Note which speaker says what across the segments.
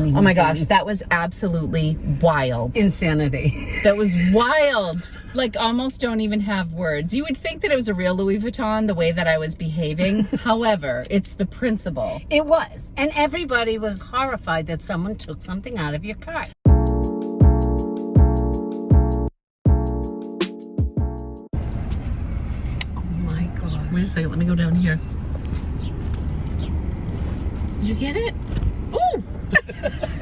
Speaker 1: Oh my gosh, that was absolutely wild.
Speaker 2: Insanity.
Speaker 1: That was wild. Like, almost don't even have words. You would think that it was a real Louis Vuitton, the way that I was behaving. However, it's the principle.
Speaker 2: It was. And everybody was horrified that someone took something out of your cart. Oh my God.
Speaker 1: Wait a second, let me go down here. Did you get it? Ooh!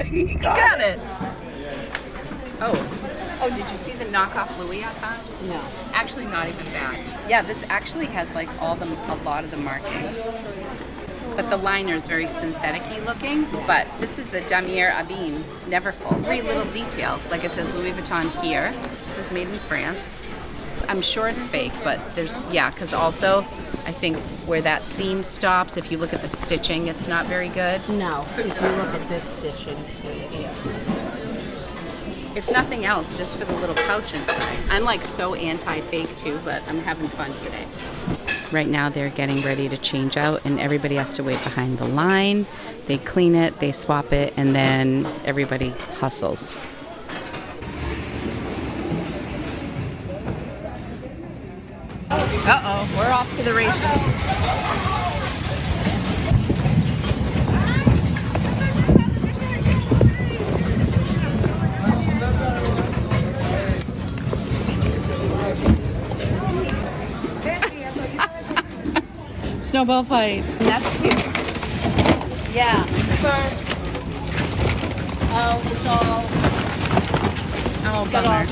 Speaker 2: You
Speaker 1: Got it. Oh, did you see the knockoff Louis I found?
Speaker 2: No.
Speaker 1: It's actually not even bad. Yeah, this actually has like a lot of the markings. But the liner is very synthetic-y looking. But this is the Damier Abîme, never full. Very little detail. Like it says Louis Vuitton here. This is made in France. I'm sure it's fake, but because also I think where that seam stops, if you look at the stitching, it's not very good.
Speaker 2: No, if you look at this stitching too here.
Speaker 1: If nothing else, just for the little pouch inside. I'm like so anti-fake too, but I'm having fun today. Right now they're getting ready to change out and everybody has to wait behind the line. They clean it, they swap it, and then everybody hustles. Uh-oh, we're off to the races. Snowball fight. That's cute.
Speaker 2: Yeah. It's all
Speaker 1: bummer.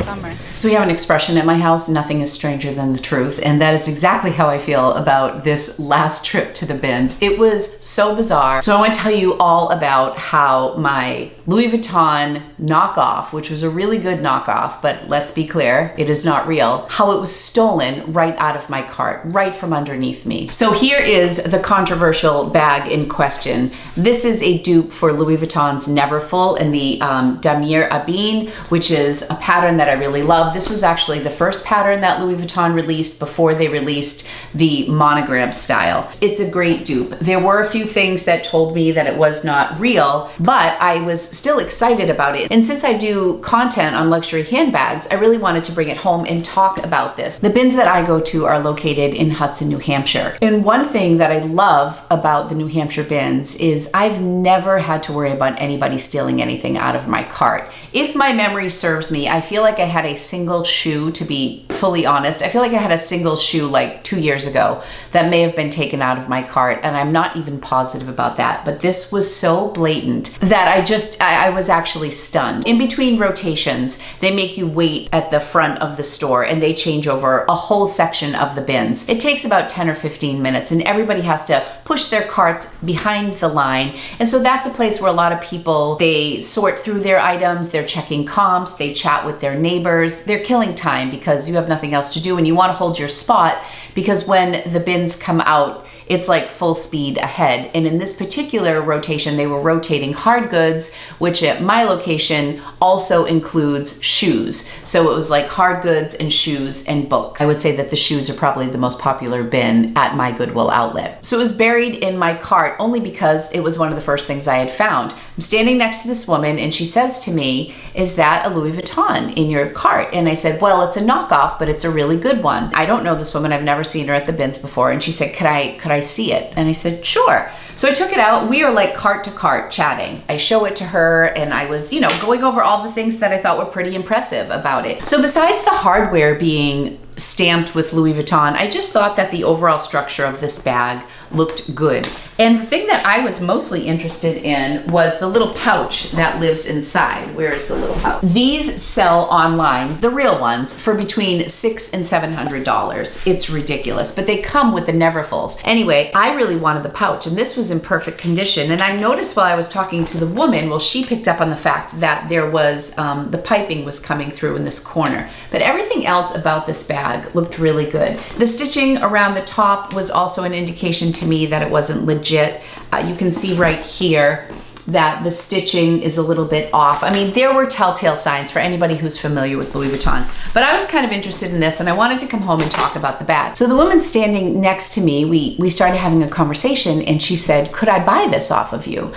Speaker 2: Bummer.
Speaker 3: So we have an expression at my house, nothing is stranger than the truth, and that is exactly how I feel about this last trip to the bins. It was so bizarre. So I want to tell you all about how my Louis Vuitton knockoff, which was a really good knockoff, but let's be clear, it is not real, how it was stolen right out of my cart, right from underneath me. So here is the controversial bag in question. This is a dupe for Louis Vuitton's Neverfull in the Damier Abîme, which is a pattern that I really love. This was actually the first pattern that Louis Vuitton released before they released the monogram style. It's a great dupe. There were a few things that told me that it was not real, but I was still excited about it. And since I do content on luxury handbags, I really wanted to bring it home and talk about this. The bins that I go to are located in Hudson, New Hampshire. And one thing that I love about the New Hampshire bins is I've never had to worry about anybody stealing anything out of my cart. If my memory serves me, I feel like I had a single shoe, to be fully honest. I feel like I had a single shoe like 2 years ago that may have been taken out of my cart, and I'm not even positive about that. But this was so blatant that I was actually stunned. In between rotations, they make you wait at the front of the store and they change over a whole section of the bins. It takes about 10 or 15 minutes and everybody has to push their carts behind the line. And so that's a place where a lot of people, they sort through their items, they're checking comps, they chat with their neighbors, they're killing time because you have nothing else to do and you want to hold your spot because when the bins come out, it's like full speed ahead. And in this particular rotation, they were rotating hard goods, which at my location also includes shoes. So it was like hard goods and shoes and books. I would say that the shoes are probably the most popular bin at my Goodwill Outlet. So it was buried in my cart only because it was one of the first things I had found. I'm standing next to this woman and she says to me, "Is that a Louis Vuitton in your cart?" And I said, "Well, it's a knockoff, but it's a really good one." I don't know this woman. I've never seen her at the bins before. And she said, Could I see it? And I said, "Sure." So I took it out. We are like cart to cart chatting. I show it to her and I was, going over all the things that I thought were pretty impressive about it. So besides the hardware being stamped with Louis Vuitton, I just thought that the overall structure of this bag looked good. And the thing that I was mostly interested in was the little pouch that lives inside. Where is the little pouch? These sell online, the real ones, for between $600 and $700. It's ridiculous, but they come with the Neverfulls. Anyway, I really wanted the pouch and this was in perfect condition. And I noticed while I was talking to the woman, well, she picked up on the fact that there was, the piping was coming through in this corner. But everything else about this bag looked really good. The stitching around the top was also an indication to me that it wasn't legit. You can see right here that the stitching is a little bit off. I mean, there were telltale signs for anybody who's familiar with Louis Vuitton, but I was kind of interested in this and I wanted to come home and talk about the bag. So the woman standing next to me, we started having a conversation and she said, "Could I buy this off of you?"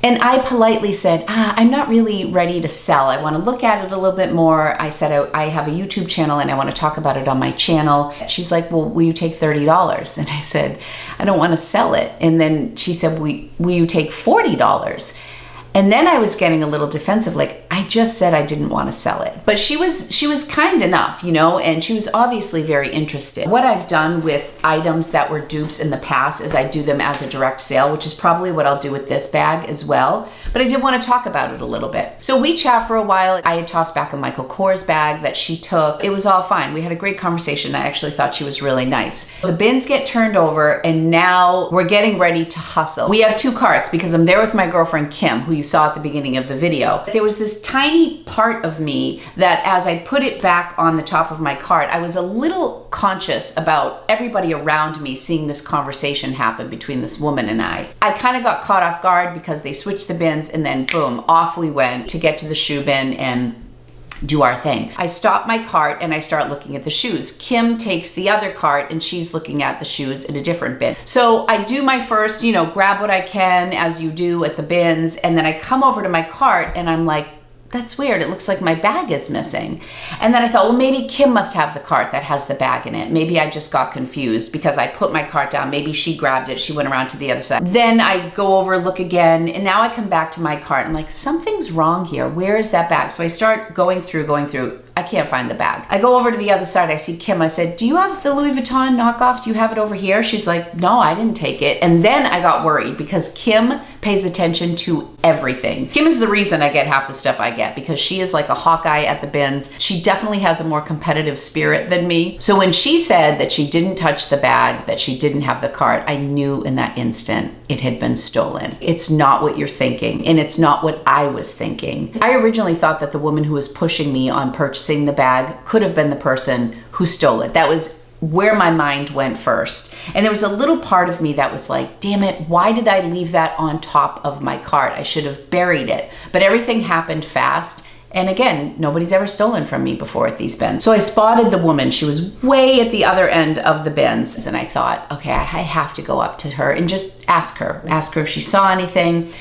Speaker 3: And I politely said, I'm not really ready to sell. I want to look at it a little bit more. I said, I have a YouTube channel and I want to talk about it on my channel. She's like, well, will you take $30? And I said, I don't want to sell it. And then she said, will you take $40? And then I was getting a little defensive, like, I just said I didn't want to sell it. But she was kind enough, you know, and she was obviously very interested. What I've done with items that were dupes in the past is I do them as a direct sale, which is probably what I'll do with this bag as well. But I did want to talk about it a little bit. So we chat for a while. I had tossed back a Michael Kors bag that she took. It was all fine. We had a great conversation. I actually thought she was really nice. The bins get turned over and now we're getting ready to hustle. We have 2 carts because I'm there with my girlfriend Kim, who you saw at the beginning of the video. There was this tiny part of me that as I put it back on the top of my cart, I was a little conscious about everybody around me seeing this conversation happen between this woman and I. I kind of got caught off guard because they switched the bins and then boom, off we went to get to the shoe bin and do our thing. I stop my cart and I start looking at the shoes. Kim takes the other cart and she's looking at the shoes in a different bin. So I do my first, you know, grab what I can as you do at the bins, and then I come over to my cart and I'm like, that's weird. It looks like my bag is missing. And then I thought, well, maybe Kim must have the cart that has the bag in it. Maybe I just got confused because I put my cart down. Maybe she grabbed it. She went around to the other side. Then I go over, look again, and now I come back to my cart. I'm like, something's wrong here. Where is that bag? So I start going through. I can't find the bag. I go over to the other side. I see Kim. I said, do you have the Louis Vuitton knockoff? Do you have it over here? She's like, no, I didn't take it. And then I got worried because Kim pays attention to everything. Kim is the reason I get half the stuff I get because she is like a Hawkeye at the bins. She definitely has a more competitive spirit than me. So when she said that she didn't touch the bag, that she didn't have the cart, I knew in that instant it had been stolen. It's not what you're thinking, and it's not what I was thinking. I originally thought that the woman who was pushing me on purchasing the bag could have been the person who stole it. That was where my mind went first. And there was a little part of me that was like, damn it, why did I leave that on top of my cart? I should have buried it. But everything happened fast. And again, nobody's ever stolen from me before at these bins. So I spotted the woman. She was way at the other end of the bins. And I thought, okay, I have to go up to her and just ask her if she saw anything.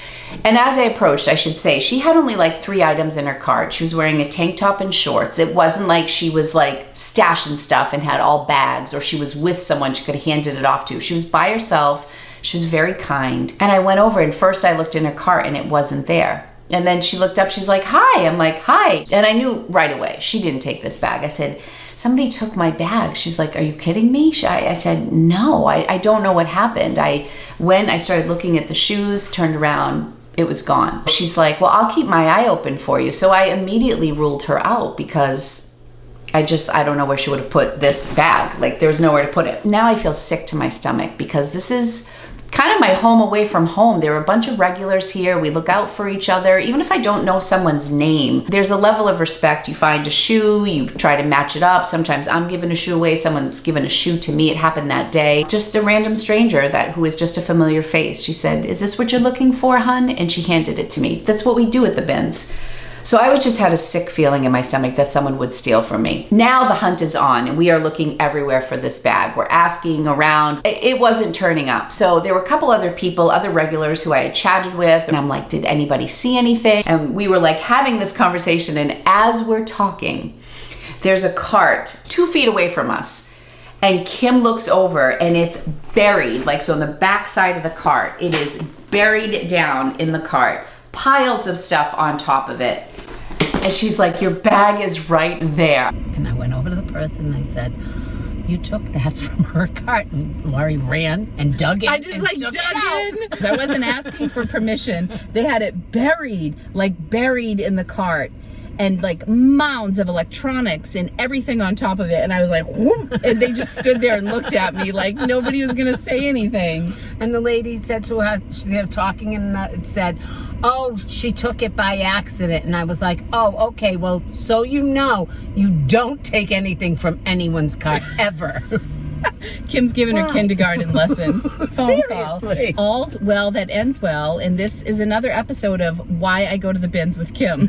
Speaker 3: And as I approached, I should say, she had only like 3 items in her cart. She was wearing a tank top and shorts. It wasn't like she was like stashing stuff and had all bags, or she was with someone she could have handed it off to. She was by herself. She was very kind. And I went over and first I looked in her cart and it wasn't there. And then she looked up, she's like, hi. I'm like, hi. And I knew right away, she didn't take this bag. I said, somebody took my bag. She's like, are you kidding me? I said, no, I don't know what happened. I started looking at the shoes, turned around, it was gone. She's like, well, I'll keep my eye open for you. So I immediately ruled her out because I don't know where she would have put this bag. Like there was nowhere to put it. Now I feel sick to my stomach because this is kind of my home away from home. There are a bunch of regulars here. We look out for each other. Even if I don't know someone's name, there's a level of respect. You find a shoe, you try to match it up. Sometimes I'm giving a shoe away. Someone's given a shoe to me. It happened that day. Just a random stranger who is just a familiar face. She said, is this what you're looking for, hun? And she handed it to me. That's what we do at the bins. So I just had a sick feeling in my stomach that someone would steal from me. Now the hunt is on and we are looking everywhere for this bag. We're asking around. It wasn't turning up. So there were a couple other people, other regulars who I had chatted with, and I'm like, did anybody see anything? And we were like having this conversation, and as we're talking, there's a cart 2 feet away from us. And Kim looks over and it's buried, like so on the back side of the cart. It is buried down in the cart. Piles of stuff on top of it. And she's like, your bag is right there.
Speaker 2: And I went over to the person and I said, you took that from her cart. And Laurie ran and dug it.
Speaker 1: I just like dug in. I wasn't asking for permission. They had it buried in the cart. And like mounds of electronics and everything on top of it. And I was like, whoop, and they just stood there and looked at me like nobody was gonna say anything.
Speaker 2: And the lady said to her, they were talking and it said, oh, she took it by accident. And I was like, oh, okay, well, so you know, you don't take anything from anyone's cart ever.
Speaker 1: Kim's giving her kindergarten lessons. Phone
Speaker 2: Seriously.
Speaker 1: call. All's well that ends well. And this is another episode of why I go to the bins with Kim.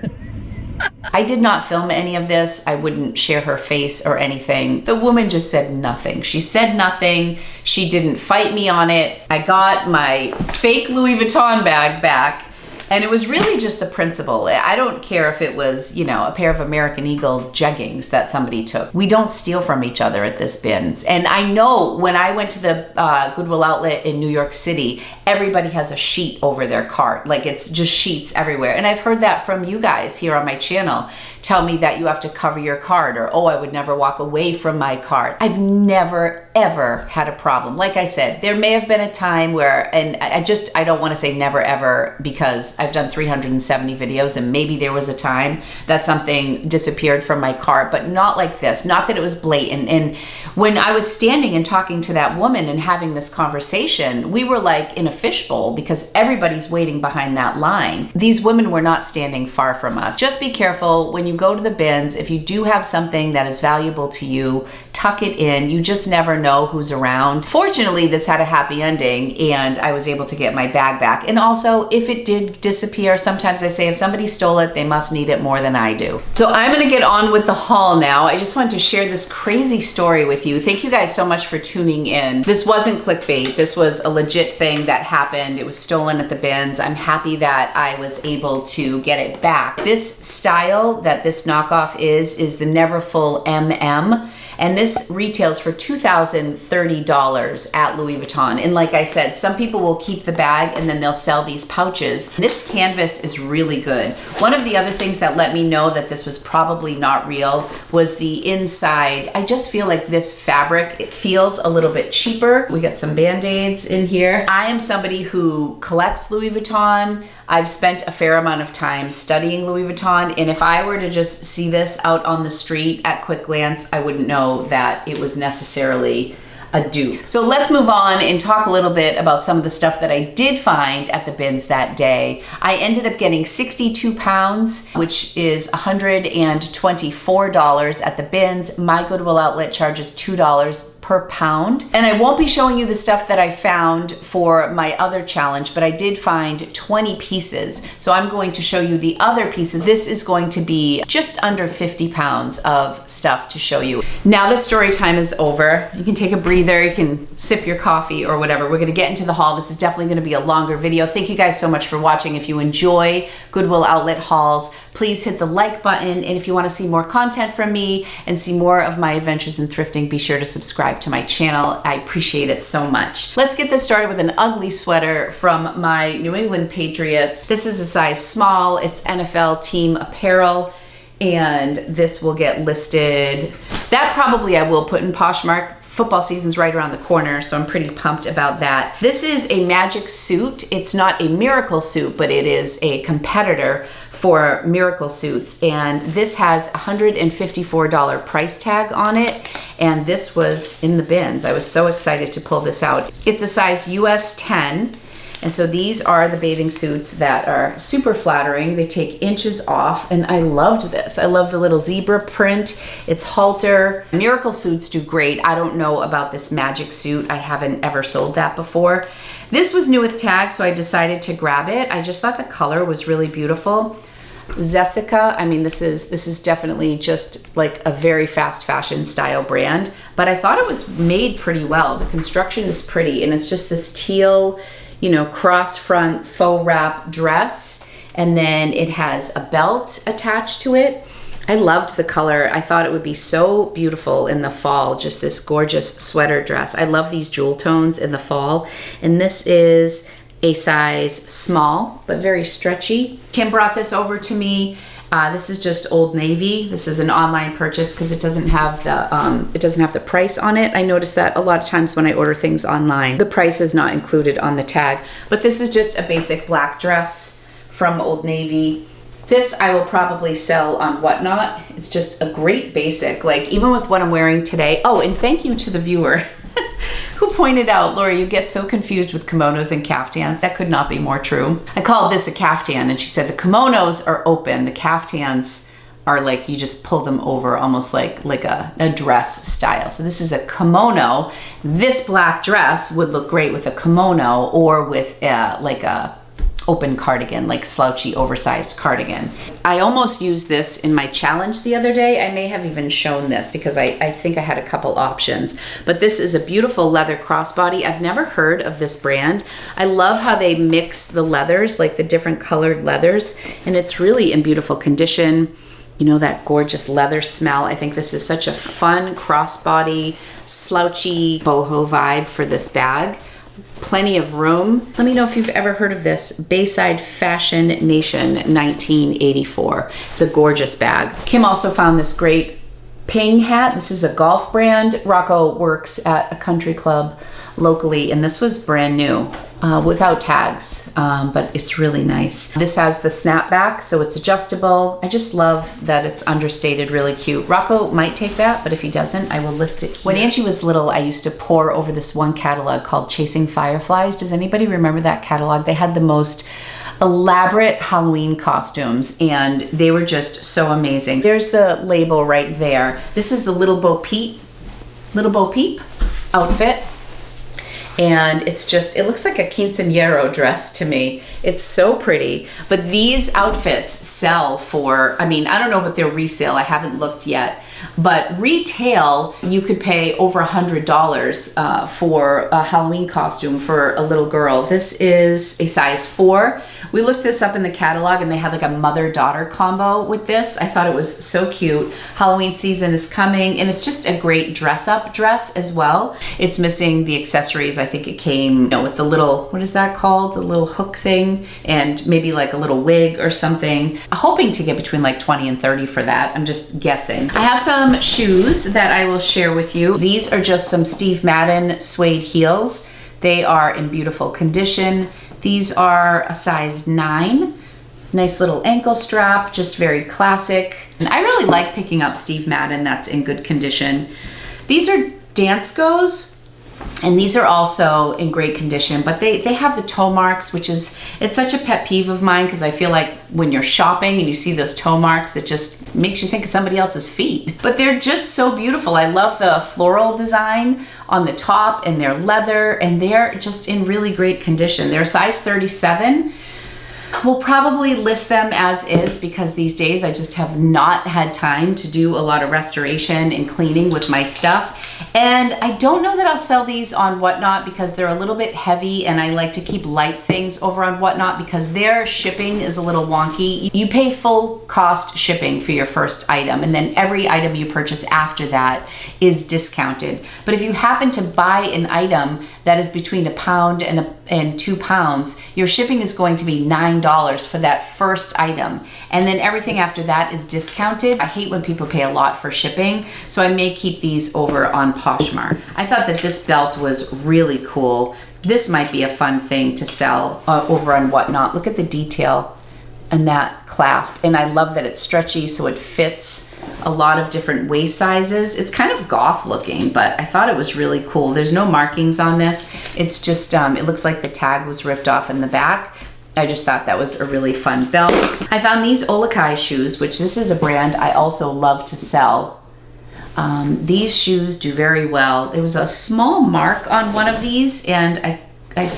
Speaker 3: I did not film any of this. I wouldn't share her face or anything. The woman just said nothing. She said nothing. She didn't fight me on it. I got my fake Louis Vuitton bag back And it was really just the principle. I don't care if it was, you know, a pair of American Eagle jeggings that somebody took. We don't steal from each other at this bins. And I know when I went to the Goodwill Outlet in New York City, everybody has a sheet over their cart. Like, it's just sheets everywhere. And I've heard that from you guys here on my channel. Tell me that you have to cover your cart, or, oh, I would never walk away from my cart. I've never, ever had a problem. Like I said, there may have been a time where, and I don't want to say never ever, because I've done 370 videos and maybe there was a time that something disappeared from my cart, but not like this. Not that it was blatant. And when I was standing and talking to that woman and having this conversation, we were like in a fishbowl because everybody's waiting behind that line. These women were not standing far from us. Just be careful when you go to the bins. If you do have something that is valuable to you, tuck it in. You just never know who's around. Fortunately, this had a happy ending and I was able to get my bag back. And also, if it did disappear, sometimes I say if somebody stole it, they must need it more than I do. So I'm gonna get on with the haul now. I just wanted to share this crazy story with you. Thank you guys so much for tuning in. This wasn't clickbait. This was a legit thing that happened. It was stolen at the bins. I'm happy that I was able to get it back. This style that this knockoff is the Neverfull MM. And this retails for $2,030 at Louis Vuitton. And like I said, some people will keep the bag and then they'll sell these pouches. This canvas is really good. One of the other things that let me know that this was probably not real was the inside. I just feel like this fabric, it feels a little bit cheaper. We got some Band-Aids in here. I am somebody who collects Louis Vuitton. I've spent a fair amount of time studying Louis Vuitton, and if I were to just see this out on the street at quick glance, I wouldn't know that it was necessarily a dupe. So let's move on and talk a little bit about some of the stuff that I did find at the bins that day. I ended up getting 62 pounds, which is $124 at the bins. My Goodwill Outlet charges $2 per pound. And I won't be showing you the stuff that I found for my other challenge, but I did find 20 pieces. So I'm going to show you the other pieces. This is going to be just under 50 pounds of stuff to show you. Now the story time is over. You can take a breather, you can sip your coffee or whatever. We're gonna get into the haul. This is definitely gonna be a longer video. Thank you guys so much for watching. If you enjoy Goodwill Outlet hauls, please hit the like button. And if you wanna see more content from me and see more of my adventures in thrifting, be sure to subscribe to my channel. I appreciate it so much. Let's get this started with an ugly sweater from my New England Patriots. This is a size small. It's NFL team apparel, and this will get listed. That probably I will put in Poshmark. Football season's right around the corner, so I'm pretty pumped about that. This is a magic suit. It's not a miracle suit, but it is a competitor for miracle suits, and this has $154 price tag on it, and this was in the bins. I was so excited to pull this out. It's a size US 10, and so these are the bathing suits that are super flattering. They take inches off, and I loved this. I love the little zebra print. It's halter. Miracle suits do great. I don't know about this magic suit. I haven't ever sold that before. This was new with tag, so I decided to grab it. I just thought the color was really beautiful. Jessica, I mean, this is definitely just like a very fast fashion style brand, but I thought it was made pretty well. The construction is pretty, and it's just this teal, you know, cross front faux wrap dress, and then it has a belt attached to it. I loved the color. I thought it would be so beautiful in the fall, just this gorgeous sweater dress. I love these jewel tones in the fall, and this is a size small, but very stretchy. Kim brought this over to me. This is just Old Navy. This is an online purchase because it doesn't have the price on it. I noticed that a lot of times when I order things online, the price is not included on the tag. But this is just a basic black dress from Old Navy. This I will probably sell on Whatnot. It's just a great basic, like even with what I'm wearing today. Oh, and thank you to the viewer who pointed out, Lori, you get so confused with kimonos and caftans. That could not be more true. I called this a caftan, and she said the kimonos are open. The caftans are like, you just pull them over almost like a dress style. So this is a kimono. This black dress would look great with a kimono or with like a open cardigan, like slouchy, oversized cardigan. I almost used this in my challenge the other day. I may have even shown this because I think I had a couple options. But this is a beautiful leather crossbody. I've never heard of this brand. I love how they mix the leathers, like the different colored leathers, and it's really in beautiful condition. You know, that gorgeous leather smell. I think this is such a fun crossbody, slouchy boho vibe for this bag. Plenty of room. Let me know if you've ever heard of this. Bayside Fashion Nation 1984. It's a gorgeous bag. Kim also found this great Ping hat. This is a golf brand. Rocco works at a country club locally, and this was brand new without tags, but it's really nice. This has the snapback, so it's adjustable. I just love that it's understated, really cute. Rocco might take that, but if he doesn't, I will list it here. When Angie was little, I used to pore over this one catalog called Chasing Fireflies. Does anybody remember that catalog? They had the most elaborate Halloween costumes, and they were just so amazing. There's the label right there. This is the Little Bo Peep outfit. And it's just, it looks like a quinceañero dress to me. It's so pretty. But these outfits sell for, I mean, I don't know what their resale, I haven't looked yet. But retail, you could pay over $100 for a Halloween costume for a little girl. This is a size 4. We looked this up in the catalog and they had like a mother-daughter combo with this. I thought it was so cute. Halloween season is coming, and it's just a great dress-up dress as well. It's missing the accessories. I think it came, you know, with the little, what is that called? The little hook thing, and maybe like a little wig or something. I'm hoping to get between like 20 and 30 for that. I'm just guessing. I have some shoes that I will share with you. These are just some Steve Madden suede heels. They are in beautiful condition. These are a size 9. Nice little ankle strap, just very classic. And I really like picking up Steve Madden that's in good condition. These are Danskos, and these are also in great condition, but they have the toe marks, which is, it's such a pet peeve of mine because I feel like when you're shopping and you see those toe marks, it just makes you think of somebody else's feet. But they're just so beautiful. I love the floral design on the top, and they're leather, and they're just in really great condition. They're size 37. We'll probably list them as is because these days I just have not had time to do a lot of restoration and cleaning with my stuff. And I don't know that I'll sell these on Whatnot because they're a little bit heavy, and I like to keep light things over on Whatnot because their shipping is a little wonky. You pay full cost shipping for your first item, and then every item you purchase after that is discounted. But if you happen to buy an item that is between £1 and £2, your shipping is going to be $9 for that first item. And then everything after that is discounted. I hate when people pay a lot for shipping, so I may keep these over on Poshmark. I thought that this belt was really cool. This might be a fun thing to sell over on Whatnot. Look at the detail and that clasp. And I love that it's stretchy, so it fits a lot of different waist sizes. It's kind of goth looking, but I thought it was really cool. There's no markings on this. It's just, it looks like the tag was ripped off in the back. I just thought that was a really fun belt. I found these Olakai shoes, which this is a brand I also love to sell. These shoes do very well. There was a small mark on one of these, and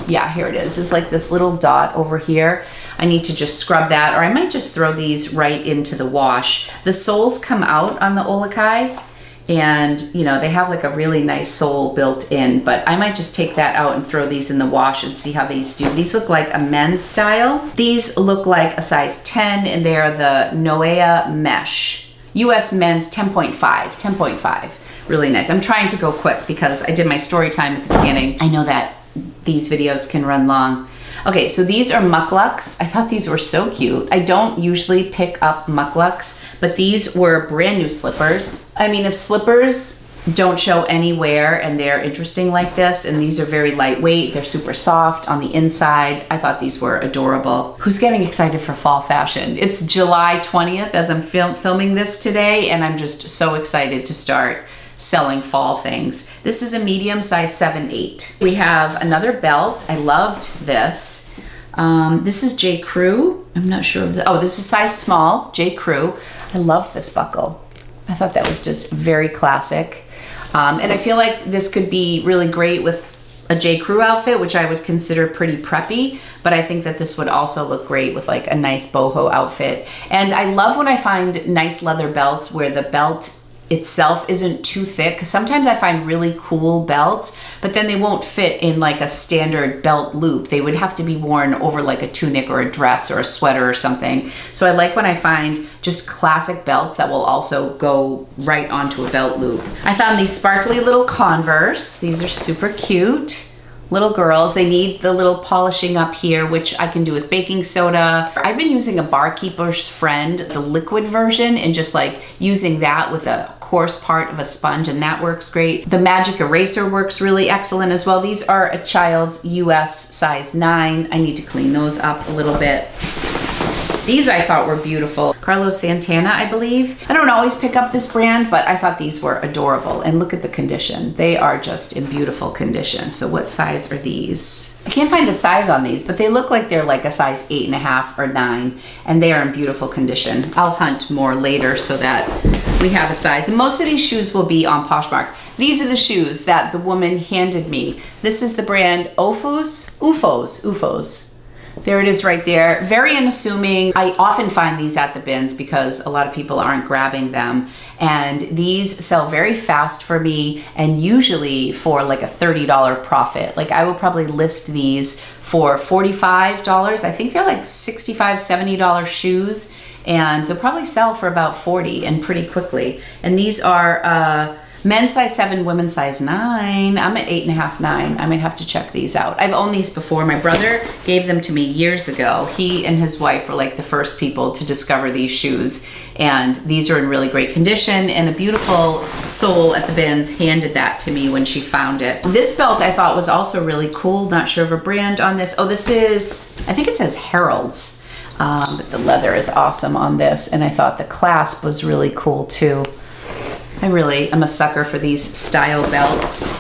Speaker 3: yeah, here it is. It's like this little dot over here. I need to just scrub that, or I might just throw these right into the wash. The soles come out on the Olakai, and you know, they have like a really nice sole built in, but I might just take that out and throw these in the wash and see how these do. These look like a men's style. These look like a size 10, and they are the Noea Mesh. US men's 10.5. Really nice. I'm trying to go quick because I did my story time at the beginning. I know that these videos can run long. Okay, so these are mucklucks. I thought these were so cute. I don't usually pick up mucklucks, but these were brand new slippers. I mean, if slippers don't show any wear and they're interesting like this, and these are very lightweight, they're super soft on the inside, I thought these were adorable. Who's getting excited for fall fashion? It's July 20th as I'm filming this today, and I'm just so excited to start selling fall things. This is a medium size 7/8. We have another belt. I loved this. This is J. Crew. I'm not sure of oh, this is size small, J. Crew. I loved this buckle. I thought that was just very classic. And I feel like this could be really great with a J. Crew outfit, which I would consider pretty preppy, but I think that this would also look great with like a nice boho outfit. And I love when I find nice leather belts where the belt itself isn't too thick, because sometimes I find really cool belts, but then they won't fit in like a standard belt loop. They would have to be worn over like a tunic or a dress or a sweater or something. So I like when I find just classic belts that will also go right onto a belt loop. I found these sparkly little Converse. These are super cute. Little girls, they need the little polishing up here, which I can do with baking soda. I've been using a Barkeeper's Friend, the liquid version, and just like using that with a coarse part of a sponge, and that works great. The Magic Eraser works really excellent as well. These are a child's US size 9. I need to clean those up a little bit. These I thought were beautiful. Carlos Santana, I believe. I don't always pick up this brand, but I thought these were adorable. And look at the condition. They are just in beautiful condition. So what size are these? I can't find a size on these, but they look like they're like a size 8.5 or 9, and they are in beautiful condition. I'll hunt more later so that we have a size. And most of these shoes will be on Poshmark. These are the shoes that the woman handed me. This is the brand UFOs. There it is right there. Very unassuming. I often find these at the bins because a lot of people aren't grabbing them. And these sell very fast for me, and usually for like a $30 profit. Like I will probably list these for $45. I think they're like $65, $70 shoes, and they'll probably sell for about $40 and pretty quickly. And these are men's size 7, women's size 9. I'm at 8.5, 9. I might have to check these out. I've owned these before. My brother gave them to me years ago. He and his wife were like the first people to discover these shoes. And these are in really great condition, and a beautiful soul at the bins handed that to me when she found it. This belt I thought was also really cool. Not sure of a brand on this. Oh, this is, I think it says Harold's. But the leather is awesome on this, and I thought the clasp was really cool too. I really am a sucker for these style belts.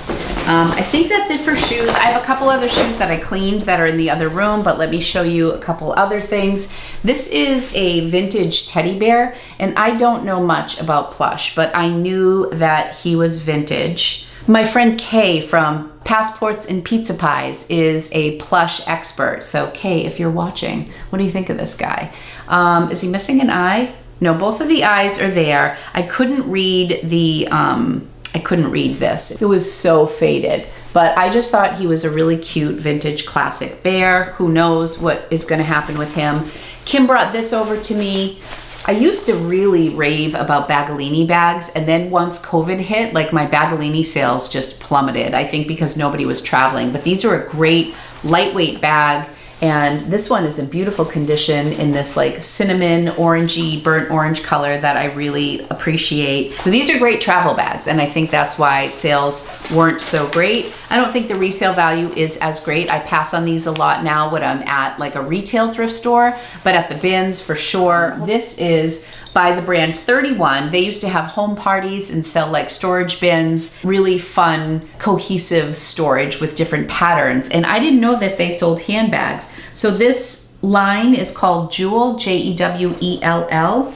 Speaker 3: I think that's it for shoes. I have a couple other shoes that I cleaned that are in the other room, but let me show you a couple other things. This is a vintage teddy bear, and I don't know much about plush, but I knew that he was vintage. My friend Kay from Passports and Pizza Pies is a plush expert. So Kay, if you're watching, what do you think of this guy? Is he missing an eye? No, both of the eyes are there. I couldn't read the, I couldn't read this. It was so faded, but I just thought he was a really cute vintage classic bear. Who knows what is gonna happen with him. Kim brought this over to me. I used to really rave about Bagolini bags, and then once COVID hit, like my Bagolini sales just plummeted. I think because nobody was traveling, but these are a great lightweight bag. And this one is in beautiful condition in this like cinnamon orangey, burnt orange color that I really appreciate. So these are great travel bags, and I think that's why sales weren't so great. I don't think the resale value is as great. I pass on these a lot now when I'm at like a retail thrift store, but at the bins for sure. This is by the brand 31. They used to have home parties and sell like storage bins, really fun, cohesive storage with different patterns. And I didn't know that they sold handbags. So this line is called Jewel, Jewell,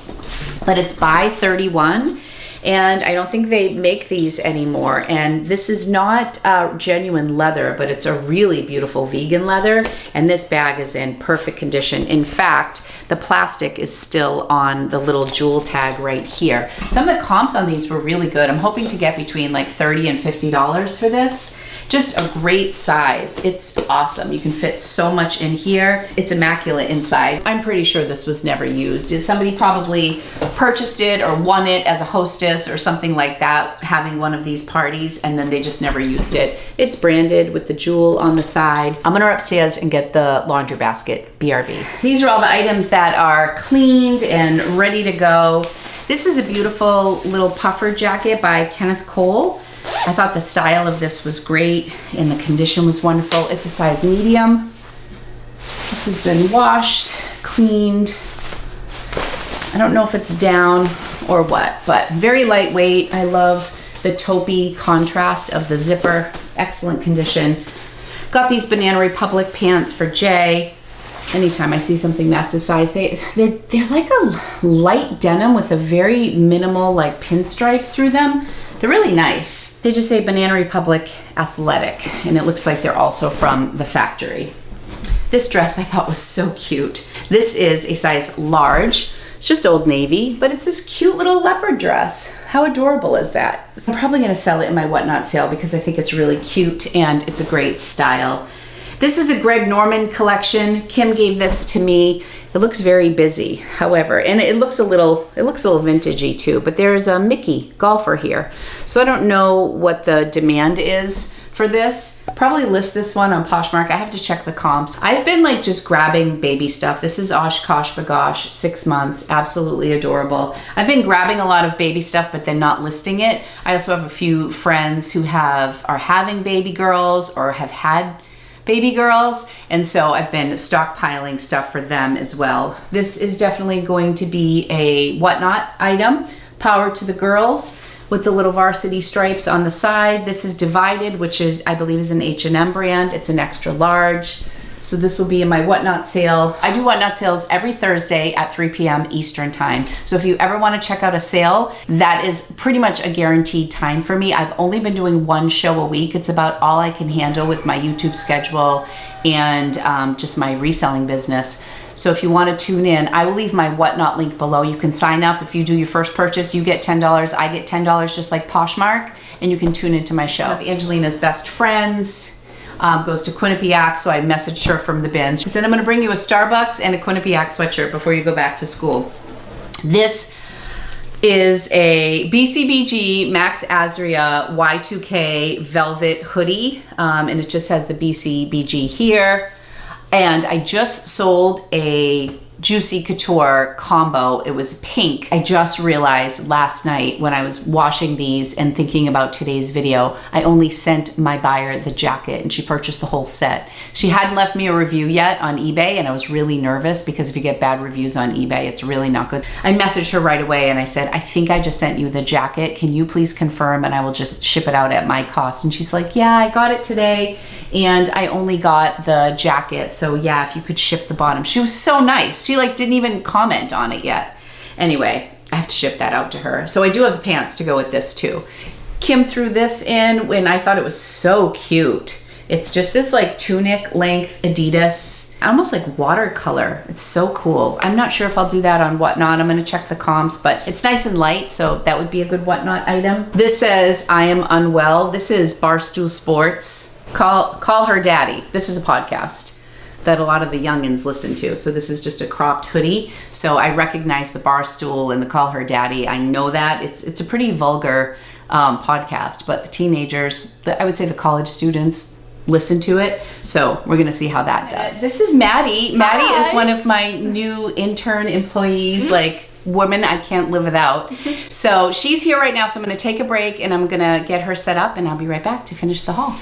Speaker 3: but it's by 31. And I don't think they make these anymore. And this is not genuine leather, but it's a really beautiful vegan leather. And this bag is in perfect condition. In fact, the plastic is still on the little jewel tag right here. Some of the comps on these were really good. I'm hoping to get between like $30 and $50 for this. Just a great size. It's awesome. You can fit so much in here. It's immaculate inside. I'm pretty sure this was never used. Somebody probably purchased it or won it as a hostess or something like that, having one of these parties, and then they just never used it. It's branded with the jewel on the side. I'm gonna run upstairs and get the laundry basket, BRB. These are all the items that are cleaned and ready to go. This is a beautiful little puffer jacket by Kenneth Cole. I thought the style of this was great and the condition was wonderful. It's a size medium. This has been washed, cleaned. I don't know if it's down or what, but very lightweight. I love the taupey contrast of the zipper. Excellent condition. Got these Banana Republic pants for Jay. Anytime I see something that's a size, they're like a light denim with a very minimal like pinstripe through them. They're really nice. They just say Banana Republic Athletic, and it looks like they're also from the factory. This dress I thought was so cute. This is a size large. It's just Old Navy, but it's this cute little leopard dress. How adorable is that? I'm probably gonna sell it in my Whatnot sale because I think it's really cute and it's a great style. This is a Greg Norman collection. Kim gave this to me. It looks very busy, however, and it looks a little vintagey too, but there's a Mickey golfer here. So I don't know what the demand is for this. Probably list this one on Poshmark. I have to check the comps. I've been like just grabbing baby stuff. This is Oshkosh Bagosh, 6 months, absolutely adorable. I've been grabbing a lot of baby stuff, but then not listing it. I also have a few friends who are having baby girls or have had baby girls, and so I've been stockpiling stuff for them as well. This is definitely going to be a Whatnot item. Power to the girls with the little varsity stripes on the side. This is Divided, which is, I believe, is an H&M brand. It's an extra large. So this will be in my Whatnot sale. I do Whatnot sales every Thursday at 3 p.m. Eastern time. So if you ever want to check out a sale, that is pretty much a guaranteed time for me. I've only been doing one show a week. It's about all I can handle with my YouTube schedule and just my reselling business. So if you want to tune in, I will leave my Whatnot link below. You can sign up. If you do your first purchase, you get $10. I get $10 just like Poshmark, and you can tune into my show. Angelina's best friends. Goes to Quinnipiac, so I messaged her from the bins. She said, I'm gonna bring you a Starbucks and a Quinnipiac sweatshirt before you go back to school. This is a BCBG Max Azria Y2K velvet hoodie, and it just has the BCBG here. And I just sold a Juicy Couture combo. It was pink. I just realized last night when I was washing these and thinking about today's video, I only sent my buyer the jacket and she purchased the whole set. She hadn't left me a review yet on eBay, and I was really nervous because if you get bad reviews on eBay, it's really not good. I messaged her right away and I said, I think I just sent you the jacket. Can you please confirm, and I will just ship it out at my cost? And she's like, yeah, I got it today and I only got the jacket. So yeah, if you could ship the bottom. She was so nice. She like didn't even comment on it yet. Anyway, I have to ship that out to her. So I do have the pants to go with this too. Kim threw this in when I thought it was so cute. It's just this like tunic length Adidas, almost like watercolor. It's so cool. I'm not sure if I'll do that on Whatnot. I'm gonna check the comps, but it's nice and light, so that would be a good Whatnot item. This says, I am unwell. This is Barstool Sports. Call her daddy. This is a podcast that a lot of the youngins listen to. So this is just a cropped hoodie. So I recognize the Barstool and the Call Her Daddy. I know that. It's a pretty vulgar podcast, but the teenagers, I would say the college students listen to it. So we're gonna see how that does. This is Maddie. Maddie is one of my new intern employees, like woman I can't live without. So she's here right now. So I'm gonna take a break and I'm gonna get her set up and I'll be right back to finish the haul.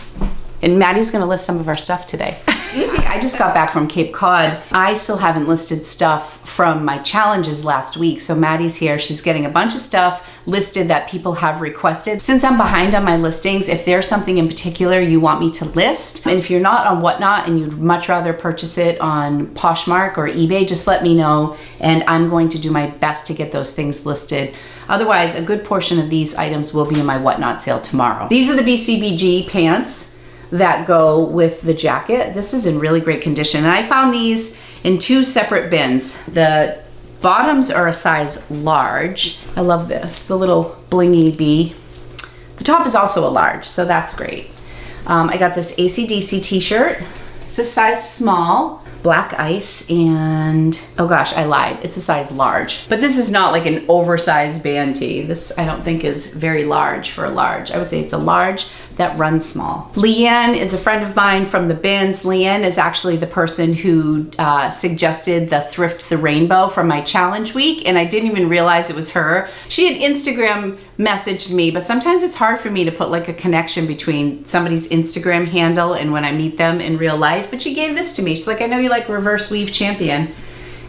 Speaker 3: And Maddie's gonna list some of our stuff today. I just got back from Cape Cod. I still haven't listed stuff from my challenges last week. So Maddie's here. She's getting a bunch of stuff listed that people have requested. Since I'm behind on my listings, if there's something in particular you want me to list, and if you're not on Whatnot and you'd much rather purchase it on Poshmark or eBay, just let me know and I'm going to do my best to get those things listed. Otherwise, a good portion of these items will be in my Whatnot sale tomorrow. These are the BCBG pants that go with the jacket. This is in really great condition. And I found these in 2 separate bins. The bottoms are a size large. I love this, the little blingy bee. The top is also a large, so that's great. I got this AC/DC t-shirt. It's a size small, black ice, and oh gosh, I lied. It's a size large. But this is not like an oversized band tee. This I don't think is very large for a large. I would say it's a large that runs small. Leanne is a friend of mine from the bins. Leanne is actually the person who suggested the Thrift the Rainbow from my challenge week, and I didn't even realize it was her. She had Instagram messaged me, but sometimes it's hard for me to put like a connection between somebody's Instagram handle and when I meet them in real life, but she gave this to me. She's like, I know you like Reverse Weave Champion.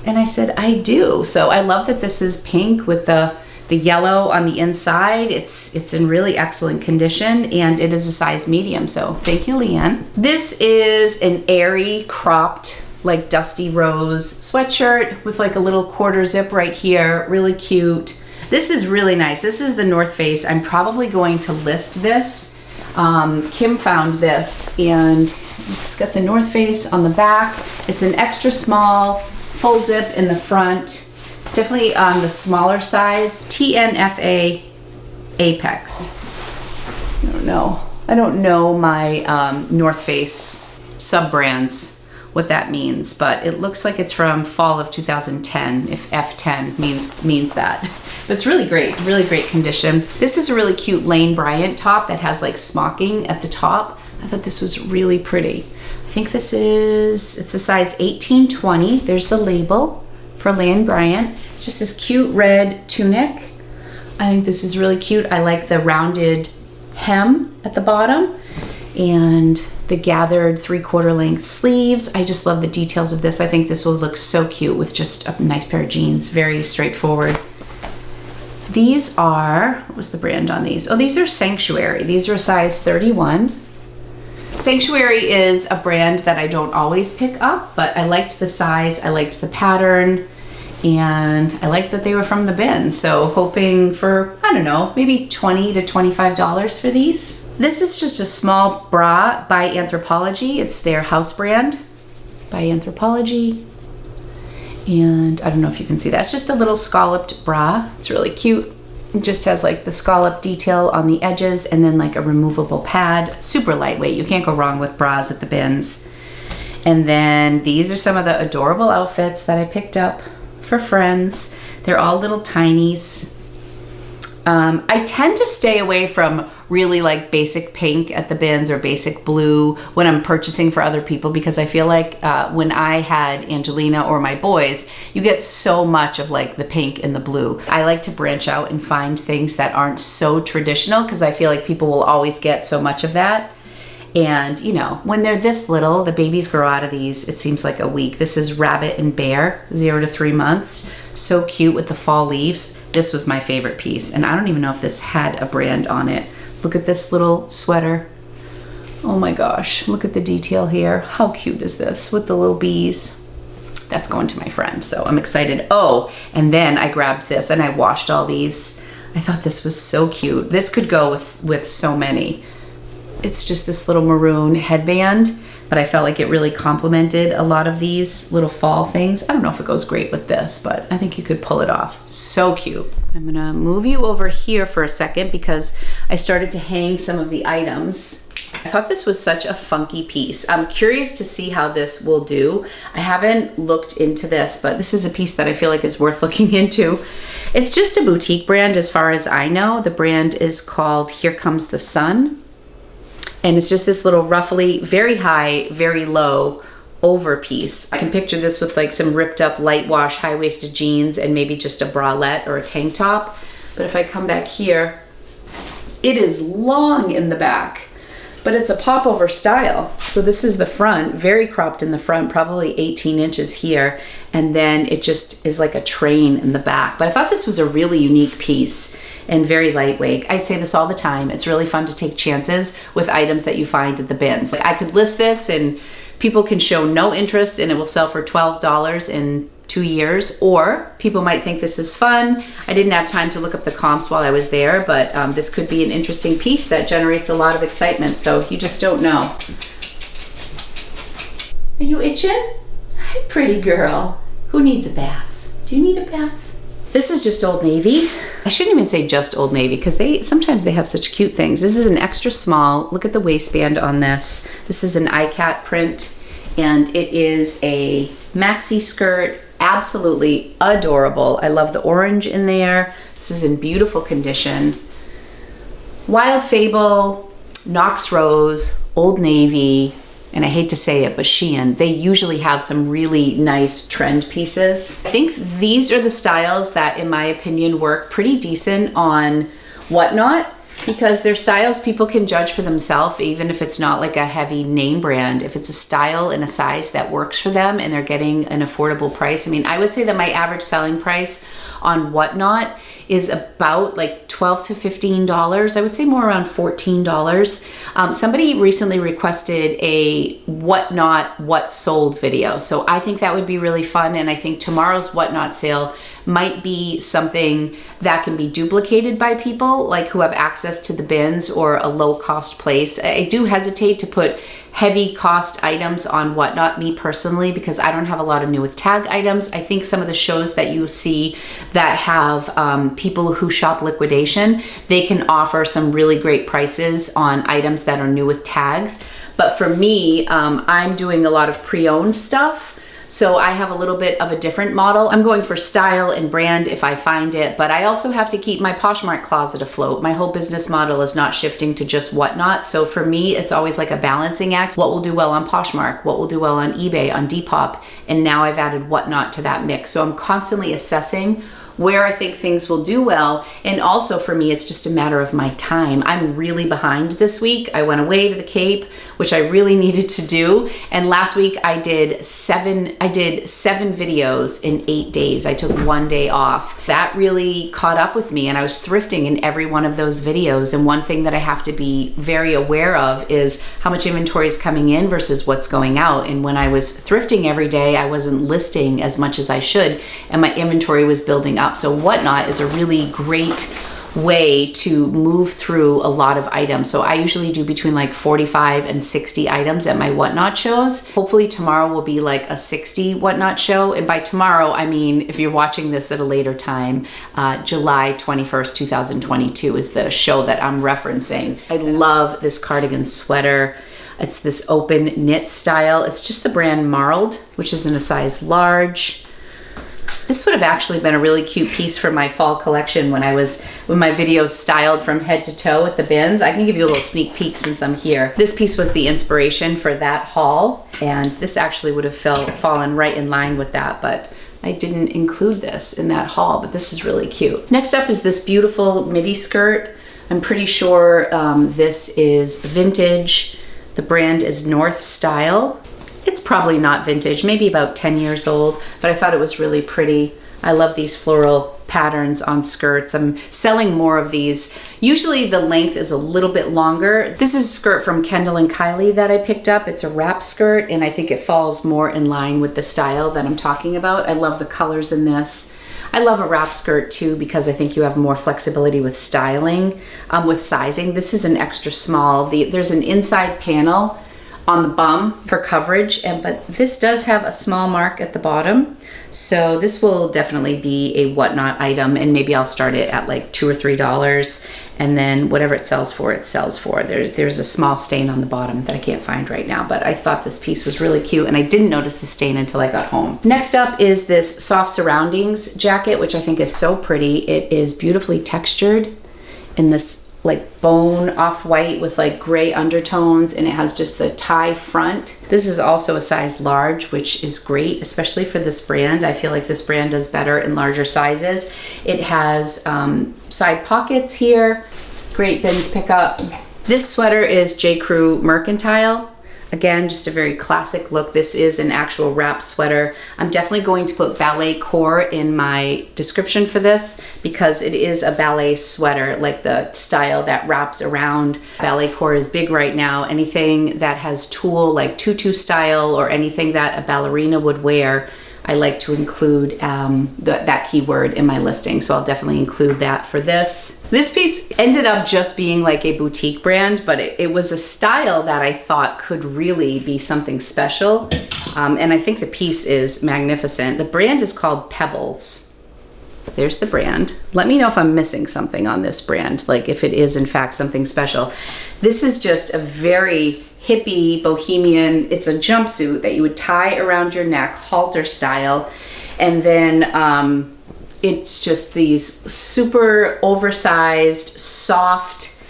Speaker 3: And I said, I do. So I love that this is pink with the yellow on the inside. It's in really excellent condition and it is a size medium. So thank you, Leanne. This is an airy cropped like dusty rose sweatshirt with like a little quarter zip right here. Really cute. This is really nice. This is the North Face. I'm probably going to list this. Kim found this, and it's got the North Face on the back. It's an extra small, full zip in the front. It's definitely on the smaller side. TNFA Apex. I don't know my North Face sub-brands, what that means, but it looks like it's from fall of 2010, if F10 means that. But it's really great condition. This is a really cute Lane Bryant top that has like smocking at the top. I thought this was really pretty. I think it's a size 18-20. There's the label for Lane Bryant. It's just this cute red tunic. I think this is really cute. I like the rounded hem at the bottom and the gathered 3/4 length sleeves. I just love the details of this. I think this will look so cute with just a nice pair of jeans. Very straightforward. These are, what was the brand on these? Oh, these are Sanctuary. These are a size 31. Sanctuary is a brand that I don't always pick up, but I liked the size, I liked the pattern, and I liked that they were from the bin. So hoping for, I don't know, maybe $20 to $25 for these. This is just a small bra by Anthropologie. It's their house brand by Anthropologie. And I don't know if you can see that. It's just a little scalloped bra. It's really cute. It just has like the scallop detail on the edges and then like a removable pad. Super lightweight. You can't go wrong with bras at the bins. And then these are some of the adorable outfits that I picked up for friends. They're all little tinies. I tend to stay away from really like basic pink at the bins or basic blue when I'm purchasing for other people, because I feel like when I had Angelina or my boys, you get so much of like the pink and the blue. I like to branch out and find things that aren't so traditional, because I feel like people will always get so much of that. And you know, when they're this little, the babies grow out of these, it seems like a week. This is Rabbit and Bear, 0 to 3 months. So cute with the fall leaves. This was my favorite piece, and I don't even know if this had a brand on it. Look at this little sweater. Oh my gosh, look at the detail here. How cute is this with the little bees? That's going to my friend, so I'm excited. Oh, and then I grabbed this and I washed all these. I thought this was so cute. This could go with so many. It's just this little maroon headband, but I felt like it really complemented a lot of these little fall things. I don't know if it goes great with this, but I think you could pull it off. So cute. I'm gonna move you over here for a second because I started to hang some of the items. I thought this was such a funky piece. I'm curious to see how this will do. I haven't looked into this, but this is a piece that I feel like is worth looking into. It's just a boutique brand as far as I know. The brand is called Here Comes the Sun. And it's just this little ruffly, very high, very low over piece. I can picture this with like some ripped up light wash high-waisted jeans and maybe just a bralette or a tank top. But if I come back here, it is long in the back, but it's a popover style. So this is the front, very cropped in the front, probably 18 inches here. And then it just is like a train in the back. But I thought this was a really unique piece and very lightweight. I say this all the time. It's really fun to take chances with items that you find at the bins. Like I could list this and people can show no interest and it will sell for $12 in 2 years, or people might think this is fun. I didn't have time to look up the comps while I was there, but this could be an interesting piece that generates a lot of excitement. So you just don't know. Are you itching? Hi, pretty girl. Who needs a bath? Do you need a bath? This is just Old Navy. I shouldn't even say just Old Navy because sometimes they have such cute things. This is an extra small. Look at the waistband on this. This is an iCat print, and it is a maxi skirt. Absolutely adorable. I love the orange in there. This is in beautiful condition. Wild Fable, Knox Rose, Old Navy, and I hate to say it, but Shein, they usually have some really nice trend pieces. I think these are the styles that, in my opinion, work pretty decent on Whatnot, because they're styles people can judge for themselves, even if it's not like a heavy name brand. If it's a style and a size that works for them and they're getting an affordable price. I mean, I would say that my average selling price on Whatnot is about like $12 to $15. I would say more around $14. Somebody recently requested a Whatnot what sold video. So I think that would be really fun. And I think tomorrow's Whatnot sale might be something that can be duplicated by people like who have access to the bins or a low cost place. I do hesitate to put heavy cost items on Whatnot, me personally, because I don't have a lot of new with tag items. I think some of the shows that you see that have people who shop liquidation, they can offer some really great prices on items that are new with tags. But for me, I'm doing a lot of pre-owned stuff. So I have a little bit of a different model. I'm going for style and brand if I find it, but I also have to keep my Poshmark closet afloat. My whole business model is not shifting to just Whatnot. So for me, it's always like a balancing act. What will do well on Poshmark? What will do well on eBay, on Depop? And now I've added Whatnot to that mix. So I'm constantly assessing where I think things will do well. And also for me, it's just a matter of my time. I'm really behind this week. I went away to the Cape, which I really needed to do. And last week I did seven videos in 8 days. I took 1 day off. That really caught up with me, and I was thrifting in every one of those videos. And one thing that I have to be very aware of is how much inventory is coming in versus what's going out. And when I was thrifting every day, I wasn't listing as much as I should, and my inventory was building up. So Whatnot is a really great way to move through a lot of items. So I usually do between like 45 and 60 items at my Whatnot shows. Hopefully tomorrow will be like a 60 Whatnot show. And by tomorrow, I mean, if you're watching this at a later time, July 21st, 2022 is the show that I'm referencing. I love this cardigan sweater. It's this open knit style. It's just the brand Marled, which is in a size large. This would have actually been a really cute piece for my fall collection when my videos styled from head to toe at the bins. I can give you a little sneak peek since I'm here. This piece was the inspiration for that haul, and this actually would have fallen right in line with that, but I didn't include this in that haul, but this is really cute. Next up is this beautiful midi skirt. I'm pretty sure this is vintage. The brand is North Style. It's probably not vintage, maybe about 10 years old, but I thought it was really pretty. I love these floral patterns on skirts. I'm selling more of these. Usually the length is a little bit longer. This is a skirt from Kendall and Kylie that I picked up. It's a wrap skirt, and I think it falls more in line with the style that I'm talking about. I love the colors in this. I love a wrap skirt too because I think you have more flexibility with styling, with sizing. This is an extra small. There's an inside panel on the bum for coverage, but this does have a small mark at the bottom. So this will definitely be a Whatnot item, and maybe I'll start it at like $2 or $3, and then whatever it sells for, it sells for. There's a small stain on the bottom that I can't find right now, but I thought this piece was really cute, and I didn't notice the stain until I got home. Next up is this Soft Surroundings jacket, which I think is so pretty. It is beautifully textured in this like bone off-white with like gray undertones, and it has just the tie front. This is also a size large, which is great, especially for this brand. I feel like this brand does better in larger sizes. It has side pockets here, great bins pickup. This sweater is J. Crew Mercantile. Again, just a very classic look. This is an actual wrap sweater. I'm definitely going to put ballet core in my description for this because it is a ballet sweater, like the style that wraps around. Ballet core is big right now. Anything that has tulle, like tutu style, or anything that a ballerina would wear, I like to include that keyword in my listing. So I'll definitely include that for this. This piece ended up just being like a boutique brand, but it was a style that I thought could really be something special. And I think the piece is magnificent. The brand is called Pebbles. So there's the brand. Let me know if I'm missing something on this brand, like if it is in fact something special. This is just a very hippie, bohemian, it's a jumpsuit that you would tie around your neck, halter style, and then it's just these super oversized, soft,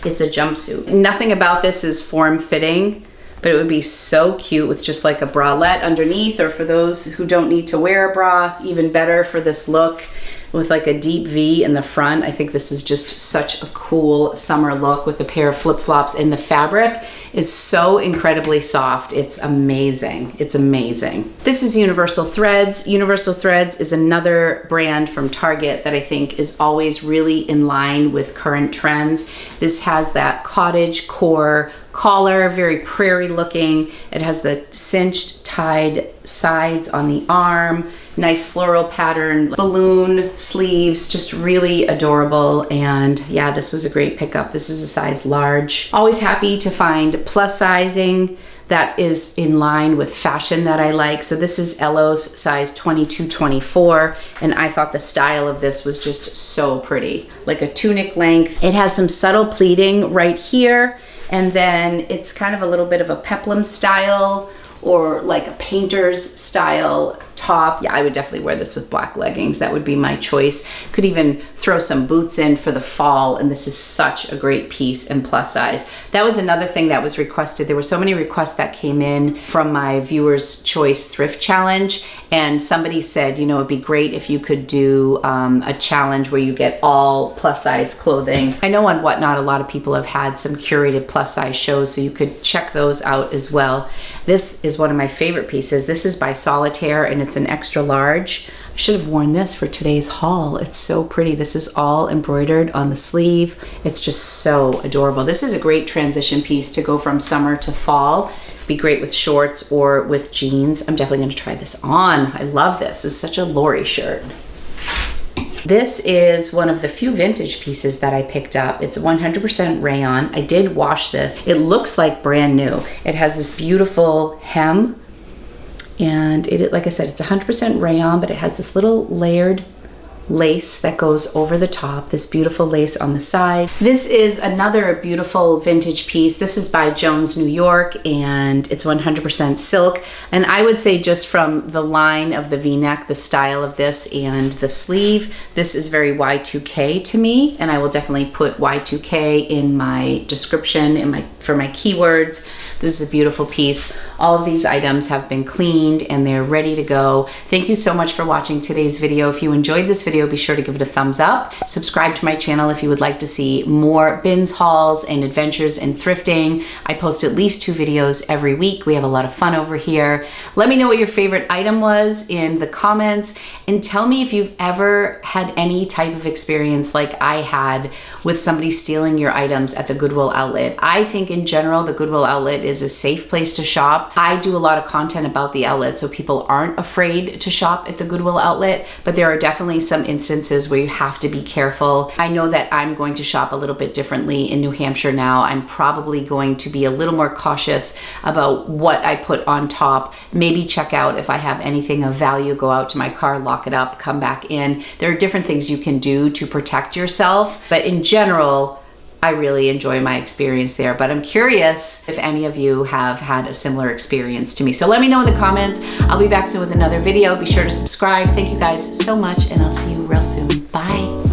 Speaker 3: it's a jumpsuit. Nothing about this is form-fitting, but it would be so cute with just like a bralette underneath, or for those who don't need to wear a bra, even better for this look, with like a deep V in the front. I think this is just such a cool summer look with a pair of flip-flops, and the fabric is so incredibly soft. It's amazing. It's amazing. This is Universal Threads. Universal Threads is another brand from Target that I think is always really in line with current trends. This has that cottage core collar, very prairie looking. It has the cinched tied sides on the arm, Nice floral pattern, balloon sleeves, just really adorable. And yeah, this was a great pickup. This is a size large. Always happy to find plus sizing that is in line with fashion that I like. So this is Elos size 22-24, and I thought the style of this was just so pretty. Like a tunic length. It has some subtle pleating right here, and then it's kind of a little bit of a peplum style or like a painter's style top. Yeah, I would definitely wear this with black leggings. That would be my choice. Could even throw some boots in for the fall, and this is such a great piece and plus size. That was another thing that was requested. There were so many requests that came in from my viewers' choice thrift challenge, and somebody said, you know, it'd be great if you could do a challenge where you get all plus size clothing. I know on Whatnot a lot of people have had some curated plus size shows, so you could check those out as well. This is one of my favorite pieces. This is by Solitaire, and it's an extra large. I should have worn this for today's haul. It's so pretty. This is all embroidered on the sleeve. It's just so adorable. This is a great transition piece to go from summer to fall. Be great with shorts or with jeans. I'm definitely going to try this on. I love this. It's such a Lori shirt. This is one of the few vintage pieces that I picked up. It's 100% rayon. I did wash this. It looks like brand new. It has this beautiful hem, and it, like I said, it's 100% rayon, but it has this little layered lace that goes over the top, this beautiful lace on the side. This is another beautiful vintage piece. This is by Jones New York, and it's 100% silk. And I would say just from the line of the V-neck, the style of this and the sleeve, this is very Y2K to me, and I will definitely put Y2K in my description for my keywords. This is a beautiful piece. All of these items have been cleaned and they're ready to go. Thank you so much for watching today's video. If you enjoyed this video, be sure to give it a thumbs up. Subscribe to my channel if you would like to see more bins hauls and adventures in thrifting. I post at least 2 videos every week. We have a lot of fun over here. Let me know what your favorite item was in the comments, and tell me if you've ever had any type of experience like I had with somebody stealing your items at the Goodwill Outlet. I think in general, the Goodwill Outlet is a safe place to shop. I do a lot of content about the outlet, so people aren't afraid to shop at the Goodwill Outlet, but there are definitely some instances where you have to be careful. I know that I'm going to shop a little bit differently in New Hampshire now. I'm probably going to be a little more cautious about what I put on top. Maybe check out if I have anything of value, go out to my car, lock it up, come back in. There are different things you can do to protect yourself, but in general, I really enjoy my experience there, but I'm curious if any of you have had a similar experience to me. So let me know in the comments. I'll be back soon with another video. Be sure to subscribe. Thank you guys so much, and I'll see you real soon. Bye.